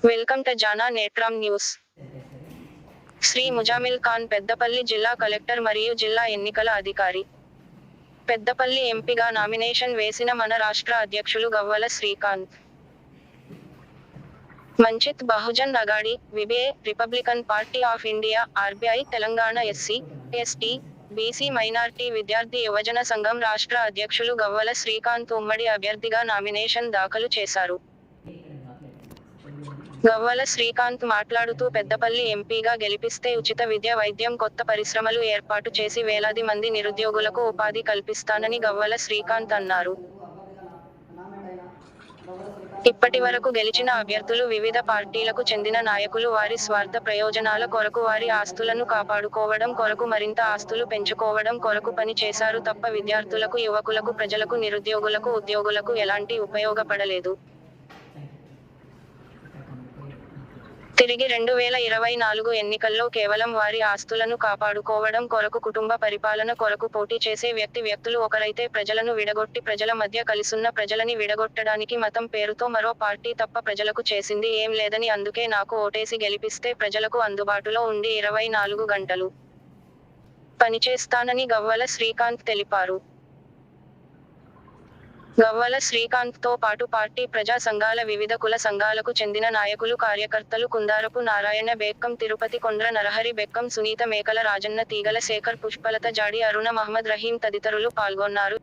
Welcome to Jana Netram news. Shri Muzammil Khan Peddapalli జిల్లా collector మరియు జిల్లా ఎన్నికల అధికారి. పెద్దపల్లి ఎంపీగా నామినేషన్ వేసిన మన రాష్ట్ర అధ్యక్షులు Gavvala Srikanth. Vanchit Bahujan Aghadi, VBA, republican party of India, RBI Telangana SC, ST, BC minority విద్యార్థి యువజన సంఘం రాష్ట్ర అధ్యక్షులు గవ్వల శ్రీకాంత్ ఉమ్మడి అభ్యర్థిగా నామినేషన్ దాఖలు చేశారు. గవ్వల శ్రీకాంత్ మాట్లాడుతూ పెద్దపల్లి ఎంపీగా గెలిపిస్తే ఉచిత విద్య, వైద్యం, కొత్త పరిశ్రమలు ఏర్పాటు చేసి వేలాది మంది నిరుద్యోగులకు ఉపాధి కల్పిస్తానని గవ్వల శ్రీకాంత్ అన్నారు. ఇప్పటివరకు గెలిచిన అభ్యర్థులు వివిధ పార్టీలకు చెందిన నాయకులు వారి స్వార్థ ప్రయోజనాల కొరకు వారి ఆస్తులను కాపాడుకోవడం కొరకు మరింత ఆస్తులు పెంచుకోవడం కొరకు పని చేశారు తప్ప విద్యార్థులకు, యువకులకు, ప్రజలకు, నిరుద్యోగులకు, ఉద్యోగులకు ఎలాంటి ఉపయోగపడలేదు. తిరిగి 2024 ఎన్నికల్లో కేవలం వారి ఆస్తులను కాపాడుకోవడం కొరకు, కుటుంబ పరిపాలన కొరకు పోటీ చేసే వ్యక్తులు ఒకరైతే ప్రజలను విడగొట్టి ప్రజల మధ్య కలిసున్న ప్రజలని విడగొట్టడానికి మతం పేరుతో మరో పార్టీ తప్ప ప్రజలకు చేసింది ఏం లేదని అందుకే నాకు ఓటేసి గెలిపిస్తే ప్రజలకు అందుబాటులో ఉండి 24 గంటలు పనిచేస్తానని గవ్వల శ్రీకాంత్ తెలిపారు. గవ్వల శ్రీకాంత్ తో పాటు పార్టీ, ప్రజా సంఘాల, వివిధ కుల సంఘాలకు చెందిన నాయకులు, కార్యకర్తలు కుందారపు నారాయణ, బెక్కం తిరుపతి, కొండ్ర నరహరి, బెక్కం సునీత, మేకల రాజన్న, తీగల శేఖర్, పుష్పలత, జాడి, అరుణ, మహ్మద్ రహీం తదితరులు పాల్గొన్నారు.